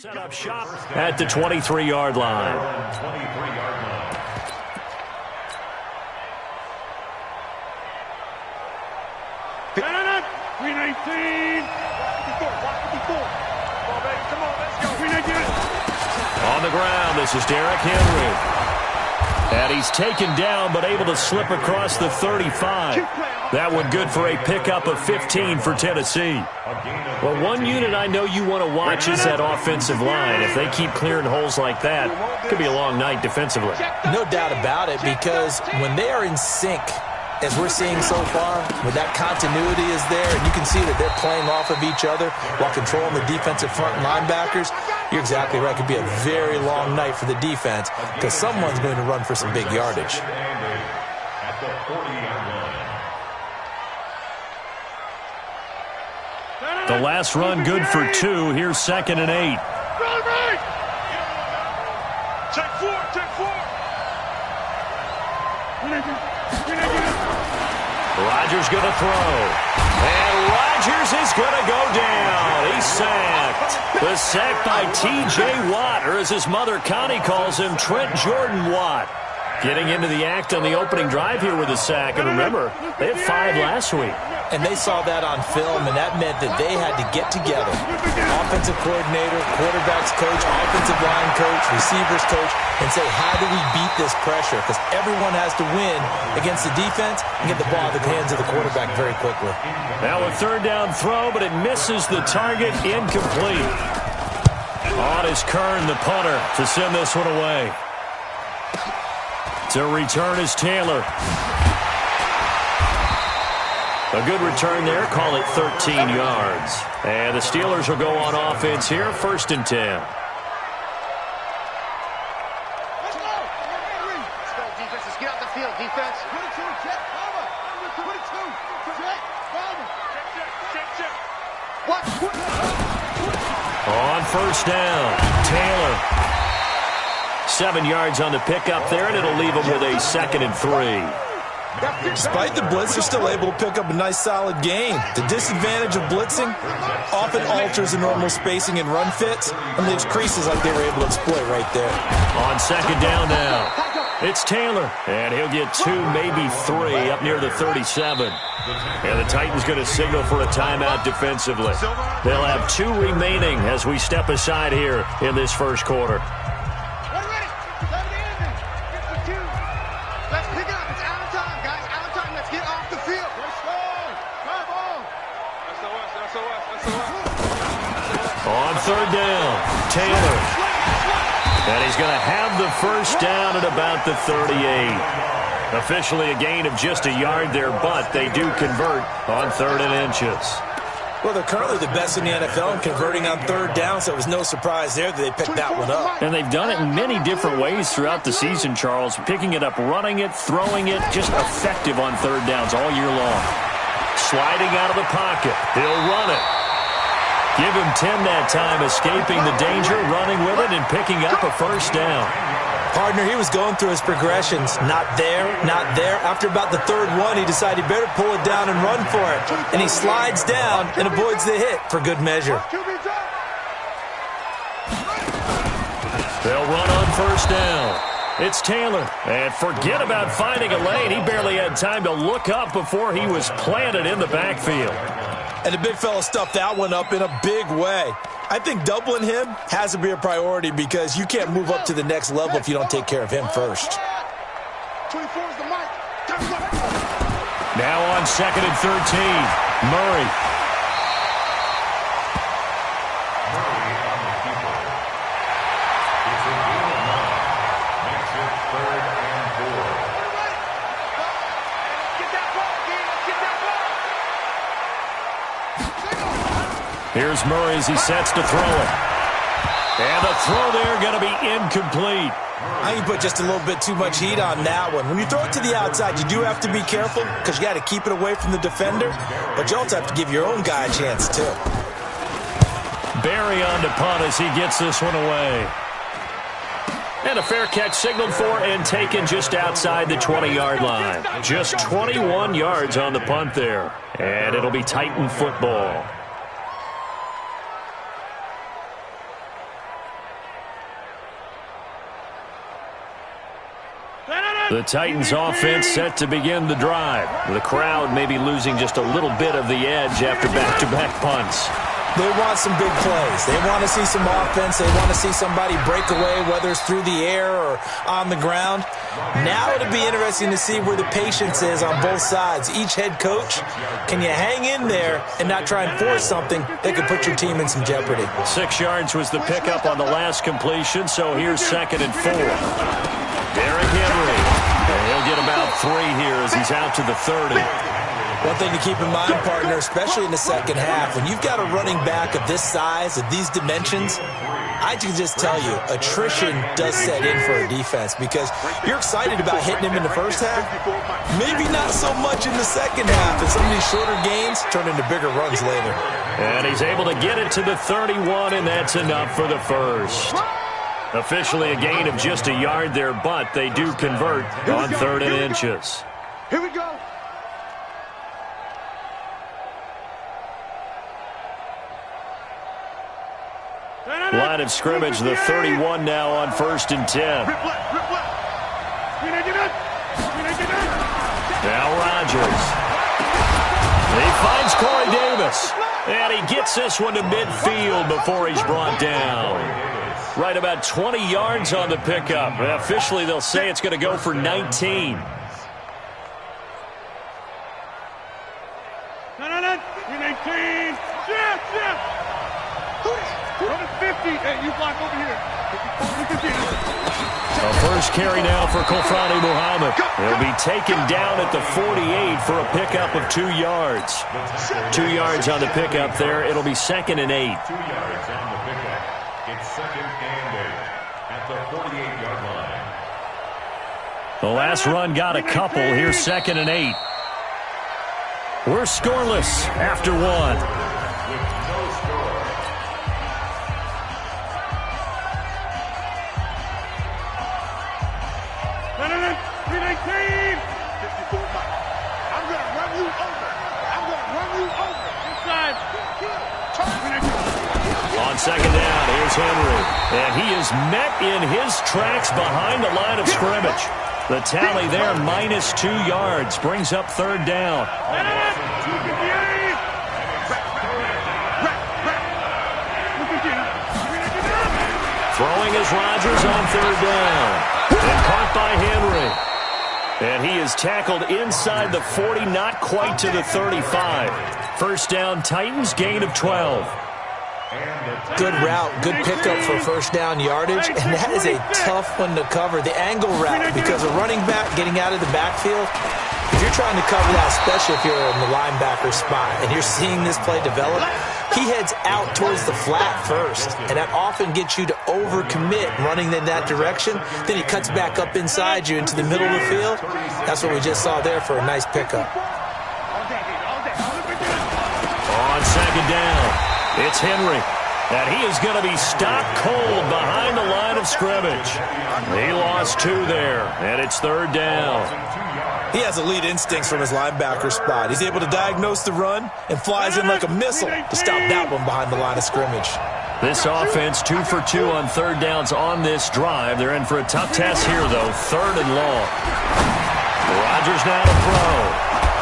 Set up shop at the 23-yard line. On the ground, this is Derrick Henry. And he's taken down, but able to slip across the 35. That one good for a pickup of 15 for Tennessee. Well, one unit I know you want to watch is that offensive line. If they keep clearing holes like that, it could be a long night defensively. No doubt about it, because when they are in sync, as we're seeing so far, when that continuity is there, and you can see that they're playing off of each other while controlling the defensive front linebackers, you're exactly right. It could be a very long night for the defense because someone's going to run for some big yardage. The last run good for 2. Here's 2nd and 8. Check 4. Rodgers going to throw. And Rodgers is going to go down. He's sacked. The sack by T.J. Watt, or as his mother Connie calls him, Trent Jordan Watt. Getting into the act on the opening drive here with a sack. And remember, they had 5 last week. And they saw that on film, and that meant that they had to get together. Offensive coordinator, quarterback's coach, offensive line coach, receivers coach, and say, how do we beat this pressure? Because everyone has to win against the defense and get the ball in the hands of the quarterback very quickly. Now a 3rd down throw, but it misses the target, incomplete. On is Kern, the punter, to send this one away. To return is Taylor. A good return there. Call it 13 yards. And the Steelers will go on offense here. 1st and 10. Let's go, defense. Let's get out the field, defense. Put it 2, check, cover. Put it 2, check, cover. Check. What? On 1st down, Taylor. 7 yards on the pickup there, and it'll leave him with a 2nd and 3. Despite the blitz, they're still able to pick up a nice, solid gain. The disadvantage of blitzing often alters the normal spacing and run fits and leaves creases like they were able to exploit right there. On 2nd down now, it's Taylor, and he'll get 2, maybe 3 up near the 37. And the Titans going to signal for a timeout defensively. They'll have 2 remaining as we step aside here in this 1st quarter. On 3rd down, Taylor. And he's going to have the 1st down at about the 38. Officially a gain of just a yard there, but they do convert on 3rd and inches. Well, they're currently the best in the NFL in converting on 3rd down, so it was no surprise there that they picked that one up. And they've done it in many different ways throughout the season, Charles. Picking it up, running it, throwing it, just effective on 3rd downs all year long. Sliding out of the pocket. He'll run it. Give him 10 that time, escaping the danger, running with it, and picking up a 1st down. Partner, he was going through his progressions. Not there, not there. After about the 3rd one, he decided he better pull it down and run for it. And he slides down and avoids the hit for good measure. They'll run on 1st down. It's Taylor. And forget about finding a lane. He barely had time to look up before he was planted in the backfield. And the big fella stuffed that one up in a big way. I think doubling him has to be a priority because you can't move up to the next level if you don't take care of him first. Now on 2nd and 13, Murray. Here's Murray as he sets to throw it. And the throw there going to be incomplete. I think you put just a little bit too much heat on that one. When you throw it to the outside, you do have to be careful because you got to keep it away from the defender. But you also have to give your own guy a chance, too. Barry on to punt as he gets this one away. And a fair catch signaled for and taken just outside the 20-yard line. Just 21 yards on the punt there. And it'll be Titan football. The Titans offense set to begin the drive. The crowd may be losing just a little bit of the edge after back-to-back punts. They want some big plays. They want to see some offense. They want to see somebody break away, whether it's through the air or on the ground. Now it'll be interesting to see where the patience is on both sides. Each head coach, can you hang in there and not try and force something that could put your team in some jeopardy? 6 yards was the pickup on the last completion, so here's 2nd and 4. Derrick Henry. And he'll get about 3 here as he's out to the 30. One thing to keep in mind, partner, especially in the second half, when you've got a running back of this size, of these dimensions, I can just tell you, attrition does set in for a defense because you're excited about hitting him in the first half, maybe not so much in the second half, and some of these shorter gains turn into bigger runs later. And he's able to get it to the 31, and that's enough for the first. Officially a gain of just a yard there, but they do convert on 3rd and inches. Here we go. Line of scrimmage, the 31 now on 1st and 10. Now Rodgers. He finds Corey Davis. And he gets this one to midfield before he's brought down. Right about 20 yards on the pickup. Officially, they'll say it's going to go for 19. No. 19. Yeah. 50. Hey, you block over here. A first carry now for Kofrani Muhammad. He'll be taken down at the 48 for a pickup of 2 yards. 2 yards on the pickup there. It'll be 2nd and 8. 2 yards on the pickup. It's 2nd and 8 at the 48-yard line. The last run got a couple. Here's 2nd and 8. We're scoreless after 1. On 2nd down, here's Henry. And he is met in his tracks behind the line of scrimmage. The tally there, -2 yards, brings up 3rd down. Throwing is Rodgers on 3rd down. And caught by Henry. And he is tackled inside the 40, not quite to the 35. First down, Titans, gain of 12. Good route, good pickup for first down yardage, and that is a tough one to cover. The angle route, because a running back getting out of the backfield, if you're trying to cover that, especially if you're in the linebacker spot, and you're seeing this play develop, he heads out towards the flat first, and that often gets you to overcommit running in that direction. Then he cuts back up inside you into the middle of the field. That's what we just saw there for a nice pickup. On 2nd down, it's Henry. And he is going to be stopped cold behind the line of scrimmage. He lost 2 there, and it's 3rd down. He has elite instincts from his linebacker spot. He's able to diagnose the run and flies in like a missile to stop that one behind the line of scrimmage. This offense 2 for 2 on 3rd downs on this drive. They're in for a tough test here, though. 3rd and long. Rodgers now to throw.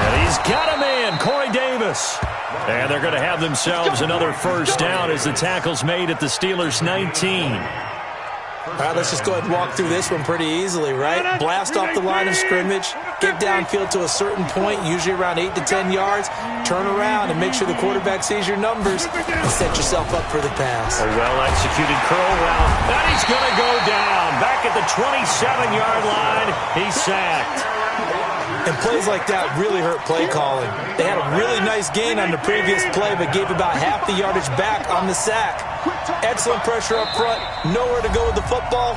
And he's got a man, Corey Davis. And they're going to have themselves another first down as the tackle's made at the Steelers' 19. All right, let's just go ahead and walk through this one pretty easily, right? Blast off the line of scrimmage, get downfield to a certain point, usually around 8 to 10 yards, turn around and make sure the quarterback sees your numbers and set yourself up for the pass. A well-executed curl route. And he's going to go down. Back at the 27-yard line, he's sacked. And plays like that really hurt play calling. They had a really nice gain on the previous play, but gave about half the yardage back on the sack. Excellent pressure up front. Nowhere to go with the football.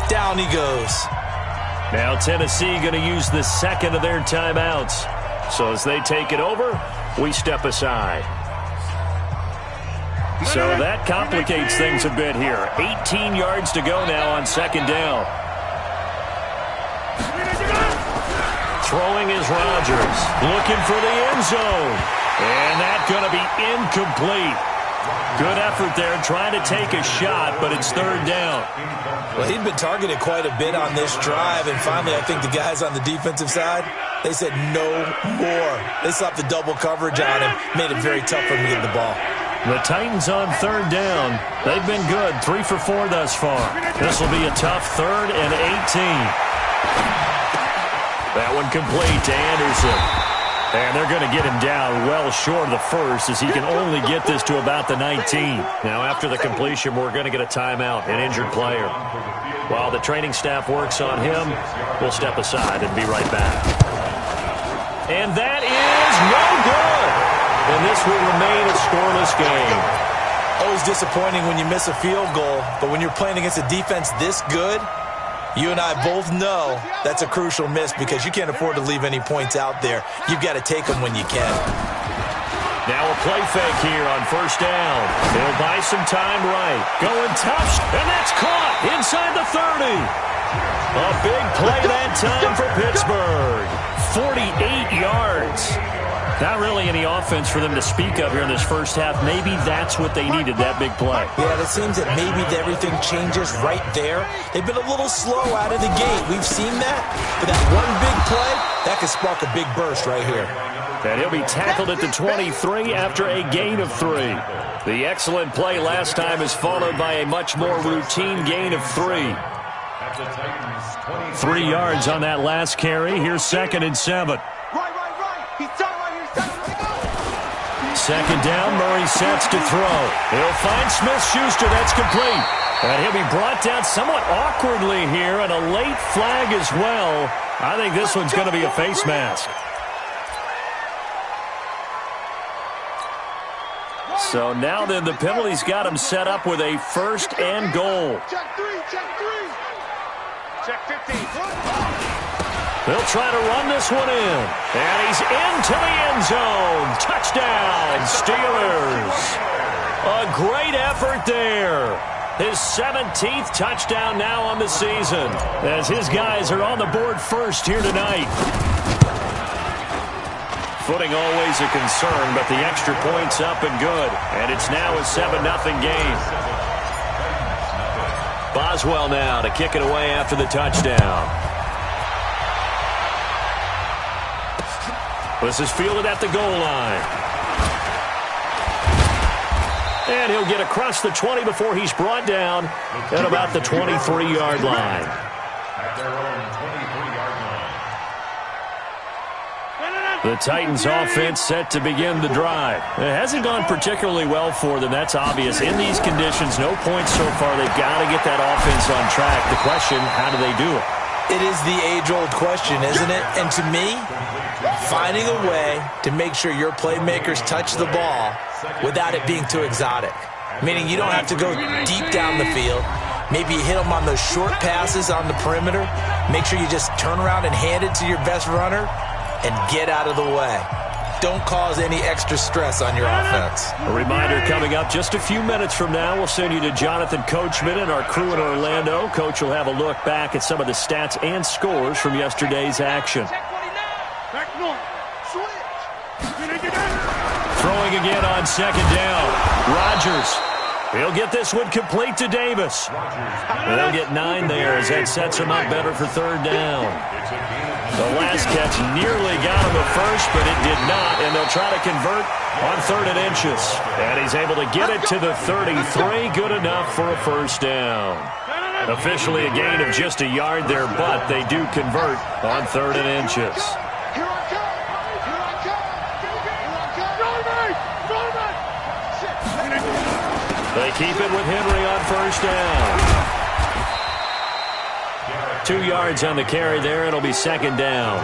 Down he goes. Now Tennessee going to use the second of their timeouts. So as they take it over, we step aside. So that complicates things a bit here. 18 yards to go now on 2nd down. Throwing is Rodgers, looking for the end zone. And that's going to be incomplete. Good effort there, trying to take a shot, but it's third down. Well, he'd been targeted quite a bit on this drive, and finally I think the guys on the defensive side, they said no more. They slapped the double coverage on him, made it very tough for him to get the ball. The Titans on third down. They've been good, 3 for 4 thus far. This will be a tough 3rd and 18. That one complete to Anderson. And they're going to get him down well short of the first as he can only get this to about the 19. Now, after the completion, we're going to get a timeout, an injured player. While the training staff works on him, we'll step aside and be right back. And that is no good. And this will remain a scoreless game. Always disappointing when you miss a field goal, but when you're playing against a defense this good, you and I both know that's a crucial miss because you can't afford to leave any points out there. You've got to take them when you can. Now a play fake here on first down. They'll buy some time right. Going tough, and that's caught inside the 30. A big play that time for Pittsburgh. 48 yards. Not really any offense for them to speak of here in this first half. Maybe that's what they needed, that big play. Yeah, it seems that maybe everything changes right there. They've been a little slow out of the gate. We've seen that. But that one big play, that could spark a big burst right here. And he'll be tackled at the 23 after a gain of 3. The excellent play last time is followed by a much more routine gain of 3. 3 yards on that last carry. Here's 2nd and 7. Second down, Murray sets to throw. He'll find Smith-Schuster, that's complete. And he'll be brought down somewhat awkwardly here, and a late flag as well. I think this one's going to be a face mask. So now then, the penalty's got him set up with a 1st and goal. Check 3, check 3. Check 15. They'll try to run this one in. And he's into the end zone. Touchdown, Steelers. A great effort there. His 17th touchdown now on the season, as his guys are on the board first here tonight. Footing always a concern, but the extra point's up and good. And it's now a 7-0 game. Boswell now to kick it away after the touchdown. This is fielded at the goal line. And he'll get across the 20 before he's brought down at about the 23-yard line. At their own 23-yard line. The Titans offense set to begin the drive. It hasn't gone particularly well for them, that's obvious. In these conditions, no points so far. They've got to get that offense on track. The question, how do they do it? It is the age-old question, isn't it? And to me, finding a way to make sure your playmakers touch the ball without it being too exotic. Meaning you don't have to go deep down the field. Maybe you hit them on those short passes on the perimeter. Make sure you just turn around and hand it to your best runner and get out of the way. Don't cause any extra stress on your offense. A reminder coming up just a few minutes from now. We'll send you to Jonathan Coachman and our crew in Orlando. Coach will have a look back at some of the stats and scores from yesterday's action. Throwing again on second down. Rodgers. He'll get this one complete to Davis. They'll get 9 there as that sets him up better for third down. The last catch nearly got him a first, but it did not, and they'll try to convert on 3rd and inches. And he's able to get it to the 33, good enough for a first down. Officially a gain of just a yard there, but they do convert on 3rd and inches. They keep it with Henry on first down. 2 yards on the carry there. It'll be second down.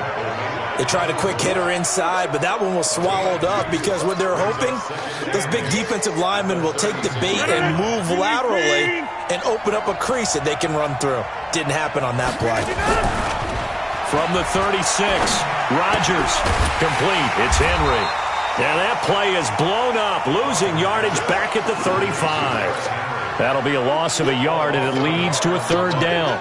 They tried a quick hitter inside, but that one was swallowed up because what they're hoping, those big defensive linemen will take the bait and move laterally and open up a crease that they can run through. Didn't happen on that play. From the 36, Rodgers complete. It's Henry. And that play is blown up, losing yardage back at the 35. That'll be a loss of a yard, and it leads to a third down.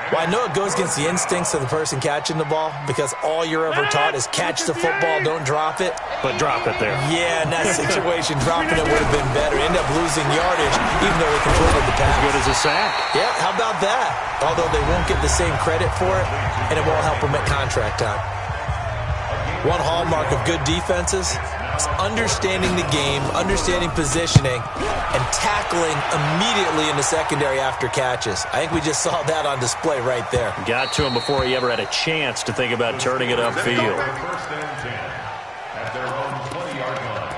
Well, I know it goes against the instincts of the person catching the ball because all you're ever taught is catch the football, don't drop it. But drop it there. Yeah, in that situation, dropping it would have been better. End up losing yardage, even though they controlled the pass. As good as a sack. Yeah, how about that? Although they won't get the same credit for it, and it won't help them at contract time. One hallmark of good defenses is understanding the game, understanding positioning, and tackling immediately in the secondary after catches. I think we just saw that on display right there. Got to him before he ever had a chance to think about turning it upfield. First and 10 at their own 20-yard line.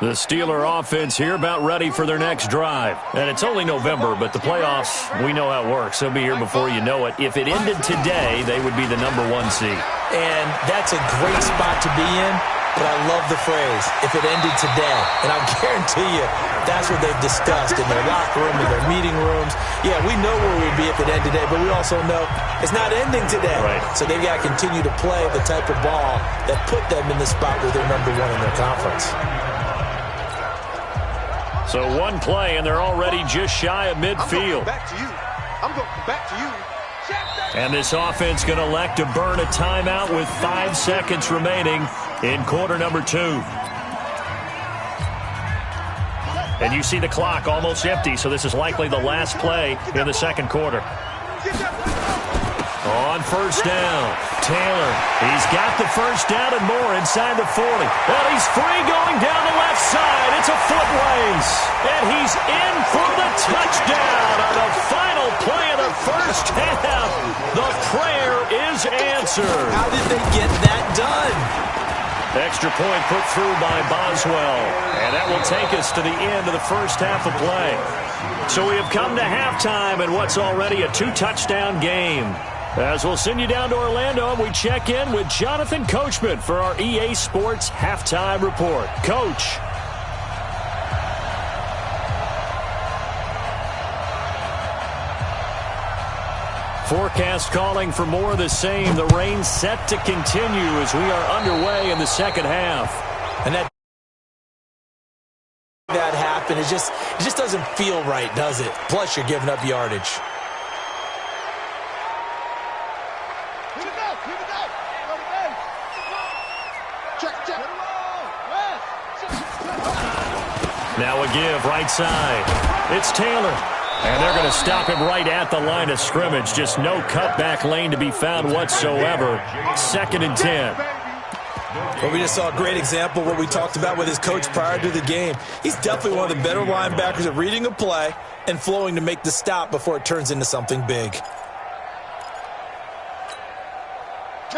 The Steeler offense here about ready for their next drive. And it's only November, but the playoffs, we know how it works. They'll be here before you know it. If it ended today, they would be the #1 seed. And that's a great spot to be in, but I love the phrase, if it ended today. And I guarantee you, that's what they've discussed in their locker room, in their meeting rooms. Yeah, we know where we'd be if it ended today, but we also know it's not ending today. Right. So they've got to continue to play the type of ball that put them in the spot where they're #1 in their conference. So one play, and they're already just shy of midfield. I'm going to come back to you. And this offense going to elect to burn a timeout with 5 seconds remaining in quarter number 2. And you see the clock almost empty, so this is likely the last play in the second quarter. On first down, Taylor. He's got the first down and more inside the 40. And he's free going down the left side. It's a foot race. And he's in for the touchdown on the final play of the first half. The prayer is answered. How did they get that done? Extra point put through by Boswell. And that will take us to the end of the first half of play. So we have come to halftime in what's already a 2-touchdown game. As we'll send you down to Orlando, and we check in with Jonathan Coachman for our EA Sports Halftime Report. Coach. Forecast calling for more of the same. The rain set to continue as we are underway in the second half. And that happened. It just doesn't feel right, does it? Plus, you're giving up yardage. Now a give right side. It's Taylor. And they're going to stop him right at the line of scrimmage. Just no cutback lane to be found whatsoever. 2nd and 10. Well, we just saw a great example of what we talked about with his coach prior to the game. He's definitely one of the better linebackers at reading a play and flowing to make the stop before it turns into something big.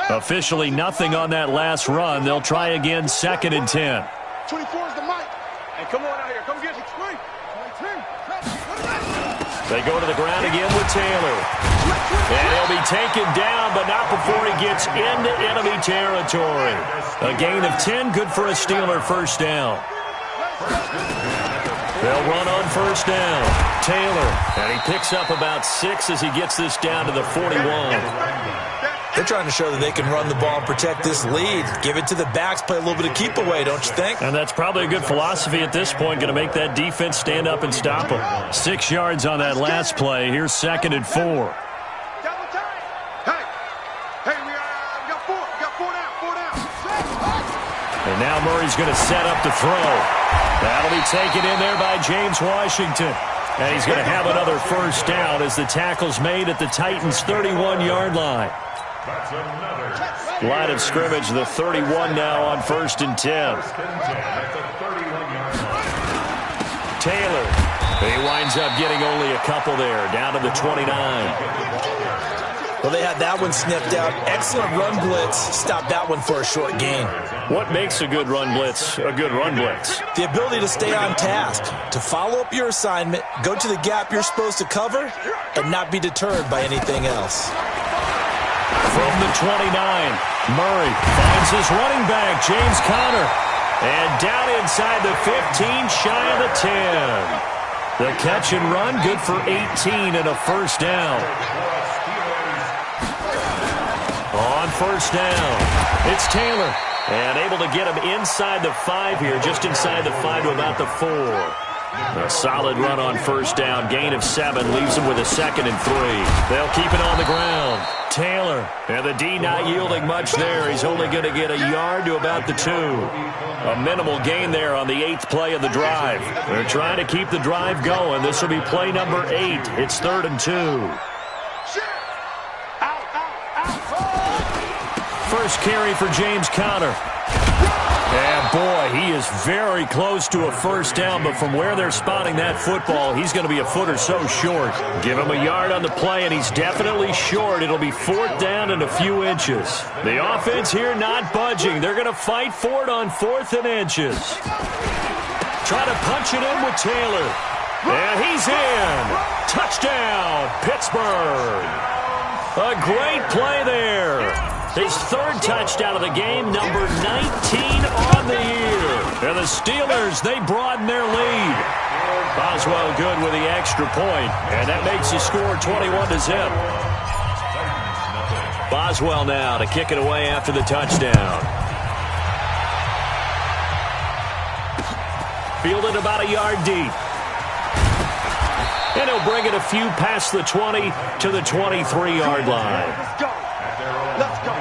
Officially nothing on that last run. They'll try again, 2nd and 10. 24 is the mic. Hey, come on out here. Come get it. They go to the ground again with Taylor. And he'll be taken down, but not before he gets into enemy territory. A gain of 10, good for a Steeler first down. They'll run on first down. Taylor, and he picks up about 6 as he gets this down to the 41. They're trying to show that they can run the ball and protect this lead. Give it to the backs, play a little bit of keep away, don't you think? And that's probably a good philosophy at this point, going to make that defense stand up and stop them. 6 yards on that last play. Here's 2nd and 4. Hey, we got 4. We got 4 down. And now Murray's going to set up to throw. That'll be taken in there by James Washington. And he's going to have another first down as the tackle's made at the Titans' 31-yard line. Line of scrimmage, the 31 now on 1st and 10. Taylor, he winds up getting only a couple there, down to the 29. Well, they had that one snipped out. Excellent run blitz. Stopped that one for a short gain. What makes a good run blitz a good run blitz? The ability to stay on task, to follow up your assignment, go to the gap you're supposed to cover, and not be deterred by anything else. From the 29, Murray finds his running back, James Conner. And down inside the 15, shy of the 10. The catch and run, good for 18 and a first down. On first down, it's Taylor. And able to get him inside the 5 here, just inside the 5 to about the 4. A solid run on first down. Gain of 7 leaves him with a 2nd and 3. They'll keep it on the ground. Taylor, and the D not yielding much there. He's only going to get a yard to about the 2. A minimal gain there on the 8th play of the drive. They're trying to keep the drive going. This will be play number 8. It's 3rd and 2. First carry for James Conner. And, boy, he is very close to a first down, but from where they're spotting that football, he's going to be a foot or so short. Give him a yard on the play, and he's definitely short. It'll be 4th down and a few inches. The offense here not budging. They're going to fight for it on 4th and inches. Try to punch it in with Taylor. And he's in. Touchdown, Pittsburgh. A great play there. His 3rd touchdown of the game, number 19 on the year. And the Steelers, they broaden their lead. Boswell good with the extra point, and that makes the score 21-0. Boswell now to kick it away after the touchdown. Fielded about a yard deep. And he'll bring it a few past the 20 to the 23-yard line. Let's go. Let's go.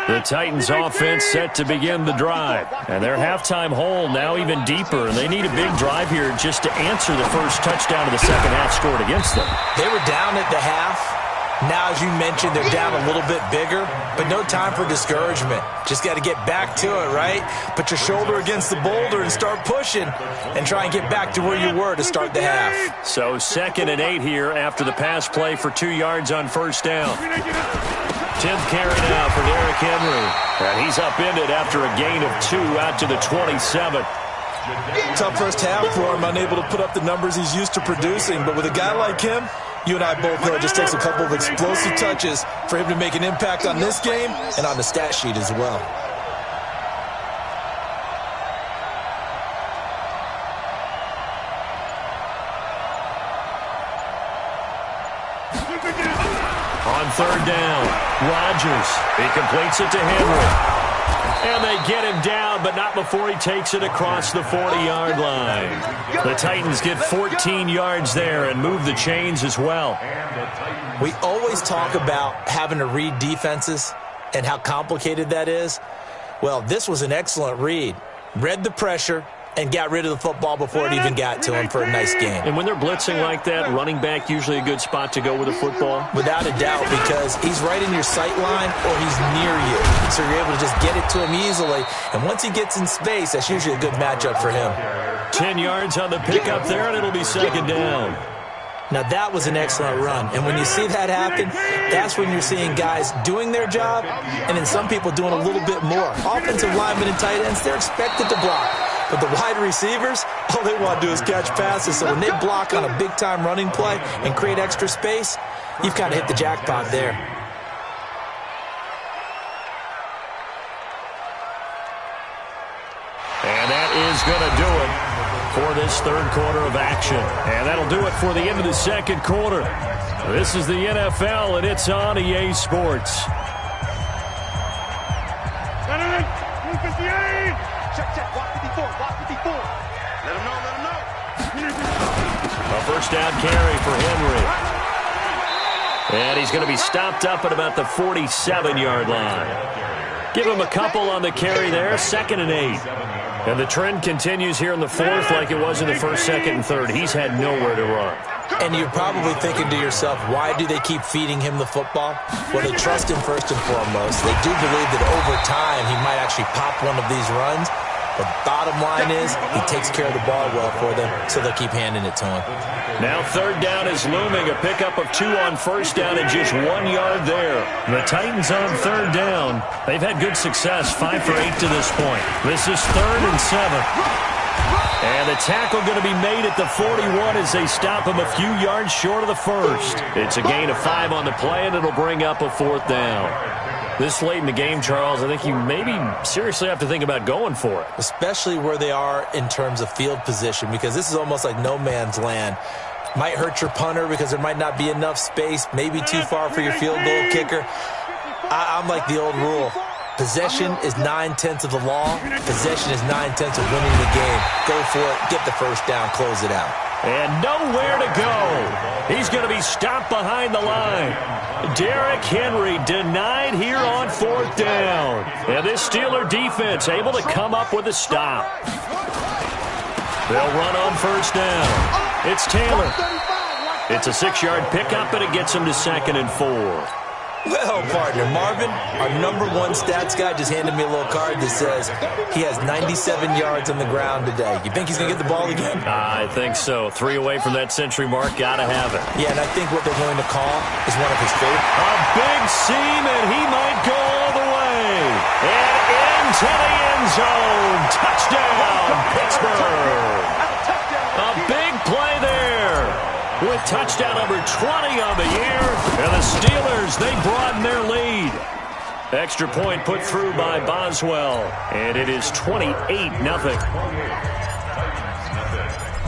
The Titans offense set to begin the drive. And their halftime hole now even deeper. And they need a big drive here just to answer the first touchdown of the second half scored against them. They were down at the half. Now, as you mentioned, they're down a little bit bigger, but no time for discouragement. Just got to get back to it, right? Put your shoulder against the boulder and start pushing and try and get back to where you were to start the half. So 2nd and 8 here after the pass play for 2 yards on first down. 10th carry now for Derrick Henry. And he's upended after a gain of 2 out to the 27. Tough first half for him, unable to put up the numbers he's used to producing. But with a guy like him, you and I both know it just takes a couple of explosive touches for him to make an impact on this game and on the stat sheet as well. On 3rd down, Rodgers. He completes it to Henry. And they get him down, but not before he takes it across the 40-yard line. The Titans get 14 yards there and move the chains as well. We always talk about having to read defenses and how complicated that is. Well, this was an excellent read. Read the pressure and got rid of the football before it even got to him for a nice game. And when they're blitzing like that, running back usually a good spot to go with the football? Without a doubt, because he's right in your sight line or he's near you. So you're able to just get it to him easily. And once he gets in space, that's usually a good matchup for him. 10 yards on the pickup there, and it'll be 2nd down. Now, that was an excellent run. And when you see that happen, that's when you're seeing guys doing their job and then some people doing a little bit more. Offensive linemen and tight ends, they're expected to block. But the wide receivers, all they want to do is catch passes. So when they block on a big-time running play and create extra space, you've kind of hit the jackpot there. And that is going to do it for this 3rd quarter of action. And that'll do it for the end of the 2nd quarter. This is the NFL, and it's on EA Sports. Check. Walk 54. Walk 54. Let him know. A first down carry for Henry. And he's going to be stopped up at about the 47-yard line. Give him a couple on the carry there. 2nd and 8. And the trend continues here in the 4th like it was in the 1st, 2nd, and 3rd. He's had nowhere to run. And you're probably thinking to yourself, why do they keep feeding him the football? Well, they trust him first and foremost. They do believe that over time he might actually pop one of these runs. But bottom line is he takes care of the ball well for them, so they'll keep handing it to him. Now 3rd down is looming. A pickup of 2 on first down and just 1 yard there. The Titans on 3rd down. They've had good success, 5 for 8 to this point. This is 3rd and 7. And the tackle going to be made at the 41 as they stop him a few yards short of the first. It's a gain of 5 on the play, and it'll bring up a 4th down. This late in the game, Charles, I think you maybe seriously have to think about going for it. Especially where they are in terms of field position, because this is almost like no man's land. Might hurt your punter because there might not be enough space, maybe too far for your field goal kicker. I'm like the old rule. Possession is 9/10 of the law. Possession is 9/10 of winning the game. Go for it. Get the first down. Close it out. And nowhere to go. He's going to be stopped behind the line. Derrick Henry denied here on 4th down. And this Steeler defense able to come up with a stop. They'll run on 1st down. It's Taylor. It's a 6-yard pickup, and it gets him to 2nd and 4. Well, partner, Marvin, our #1 stats guy just handed me a little card that says he has 97 yards on the ground today. You think he's going to get the ball again? I think so. 3 away from that century mark. Got to have it. Yeah, and I think what they're going to call is one of his favorites. A big seam, and he might go all the way. And into the end zone. Touchdown, Pittsburgh. A big play there. With touchdown number 20 on the year, and the Steelers, they broaden their lead. Extra point put through by Boswell, and it is 28-0.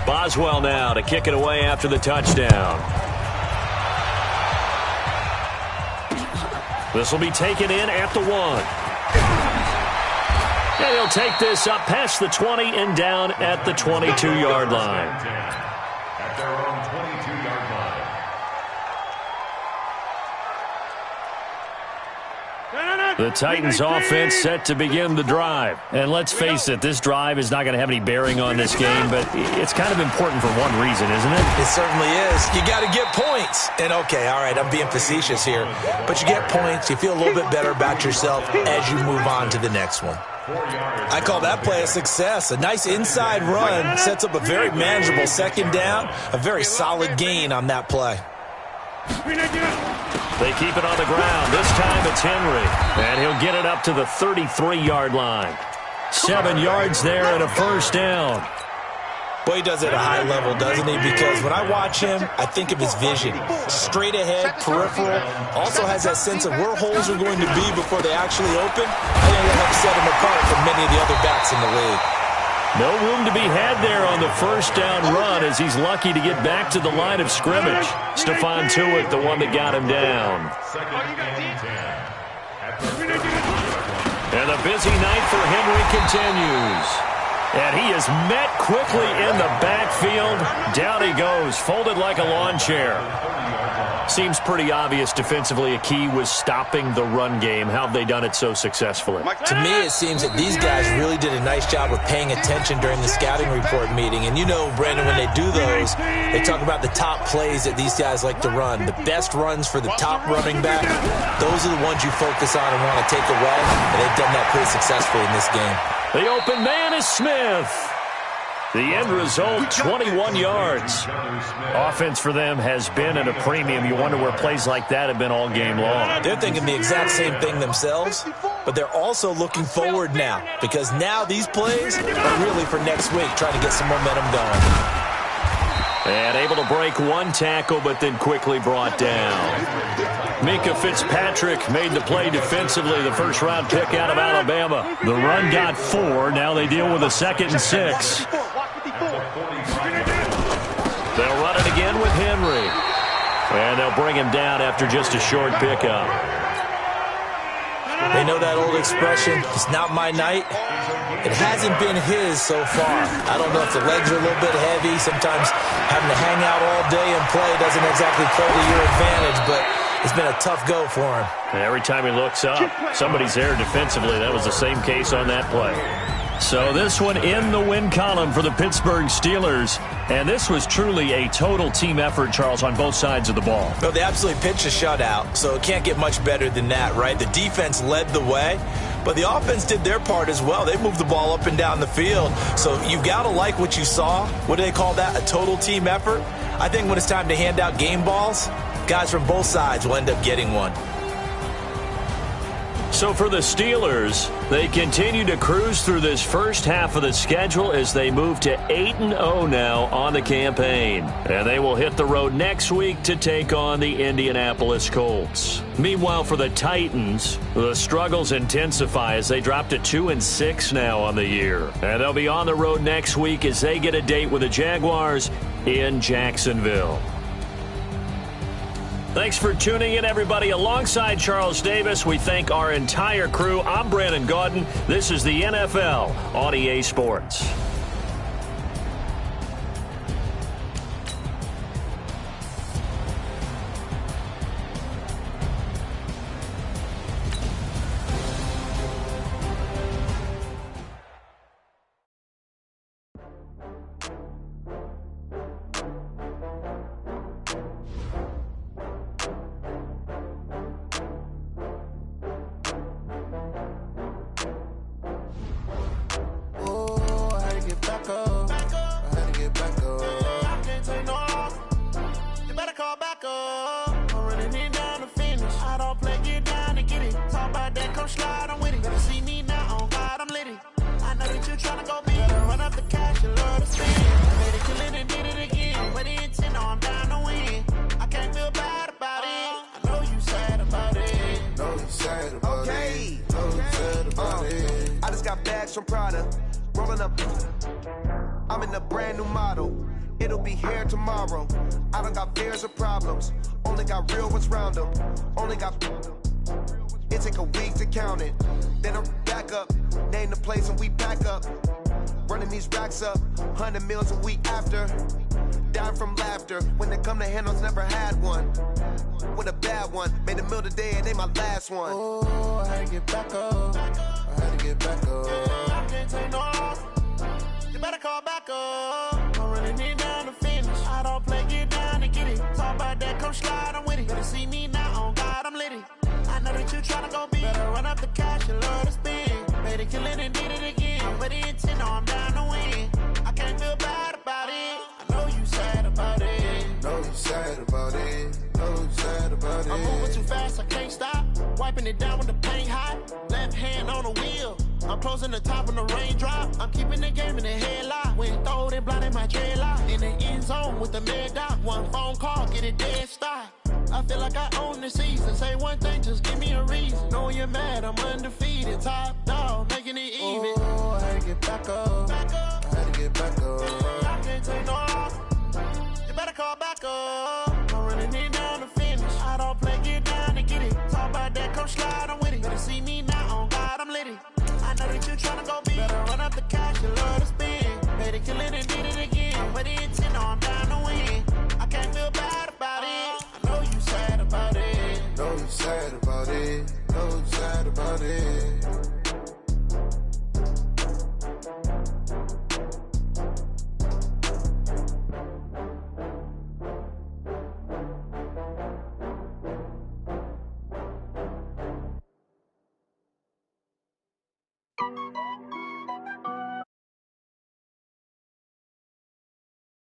Boswell now to kick it away after the touchdown. This will be taken in at the 1. And he'll take this up past the 20 and down at the 22-yard line. At their own 22-yard line. The Titans offense set to begin the drive. And let's face it, this drive is not going to have any bearing on this game, but it's kind of important for one reason, isn't it? It certainly is. You got to get points. And okay, all right, I'm being facetious here, but you get points, you feel a little bit better about yourself as you move on to the next one. I call that play a success. A nice inside run sets up a very manageable 2nd down, a very solid gain on that play. They keep it on the ground. This time it's Henry. And he'll get it up to the 33-yard line. 7 yards there and a 1st down. Boy, he does it at a high level, doesn't he? Because when I watch him, I think of his vision. Straight ahead, peripheral. Also has that sense of where holes are going to be before they actually open. I think that helps set him apart from many of the other backs in the league. No room to be had there on the 1st down run as he's lucky to get back to the line of scrimmage. Stephon Tuitt, the one that got him down. And the busy night for Henry continues. And he is met quickly in the backfield. Down he goes, folded like a lawn chair. Seems pretty obvious defensively a key was stopping the run game. How have they done it so successfully? To me, it seems that these guys really did a nice job of paying attention during the scouting report meeting. And you know, Brandon, when they do those, they talk about the top plays that these guys like to run. The best runs for the top running back, those are the ones you focus on and want to take away. And they've done that pretty successfully in this game. The open man is Smith. The end result, 21 yards. Offense for them has been at a premium. You wonder where plays like that have been all game long. They're thinking the exact same thing themselves, but they're also looking forward now because now these plays are really for next week, trying to get some momentum going. And able to break one tackle, but then quickly brought down. Mika Fitzpatrick made the play defensively, the first-round pick out of Alabama. The run got 4. Now they deal with a 2nd and 6. They'll run it again with Henry. And they'll bring him down after just a short pickup. They know that old expression, it's not my night. It hasn't been his so far. I don't know if the legs are a little bit heavy. Sometimes having to hang out all day and play doesn't exactly play to your advantage, but it's been a tough go for him. And every time he looks up, somebody's there defensively. That was the same case on that play. So this one in the win column for the Pittsburgh Steelers. And this was truly a total team effort, Charles, on both sides of the ball. No, they absolutely pitched a shutout, so it can't get much better than that, right? The defense led the way, but the offense did their part as well. They moved the ball up and down the field. So you've got to like what you saw. What do they call that? A total team effort? I think when it's time to hand out game balls, guys from both sides will end up getting one. So for the Steelers, they continue to cruise through this first half of the schedule as they move to 8-0 now on the campaign. And they will hit the road next week to take on the Indianapolis Colts. Meanwhile, for the Titans, the struggles intensify as they drop to 2-6 now on the year. And they'll be on the road next week as they get a date with the Jaguars in Jacksonville. Thanks for tuning in, everybody. Alongside Charles Davis, we thank our entire crew. I'm Brandon Gaudin. This is the NFL on EA Sports. I'm in a brand new model. It'll be here tomorrow. I don't got fears or problems. Only got real ones round them. Only got. It take a week to count it. Then I'm back up. Name the place and we back up. Running these racks up. 100 meals a week after. Dying from laughter. When they come to handles, never had one. With a bad one. Made a meal today and they my last one. Oh, I had to get back up. I had to get back up. I can't take no off. You better call back up. I'm running it down to finish. I don't play, get down and get it. Talk about that, come slide, I'm with it. Better see me now, on God, I'm litty. I know that you tryna go big. Better run up the cash, you love to spend. Made it, kill it, and did it again. But the intent, no, I'm down to win. I can't feel bad about it. I know you sad about it. Know you sad about it. Know you sad about it. I'm moving too fast, I can't stop. Wiping it down with the paint hot. Left hand on the wheel. I'm closing the top when the raindrop. I'm keeping the game in the headlock. When throwed and blinded my dreadlock. In the end zone with the mad dot. One phone call, get it dead stop. I feel like I own the season. Say one thing, just give me a reason. Knowing you're mad, I'm undefeated. Top dog, making it even. Oh, I had to get back up. I had to get back up. I can't take no off. You better call back up. I'm running it down to finish. I don't play, get down and get it. Talk about that, come slide, I'm with it. Better see me now, on God, I'm litty. I know that you tryna go big. Better run up the cash, you love to spend. Made it, kill it, and did it again. But the intent, no, I'm down to win. I can't feel bad about it. I know you sad about it. Know you sad about it. Know you sad about it.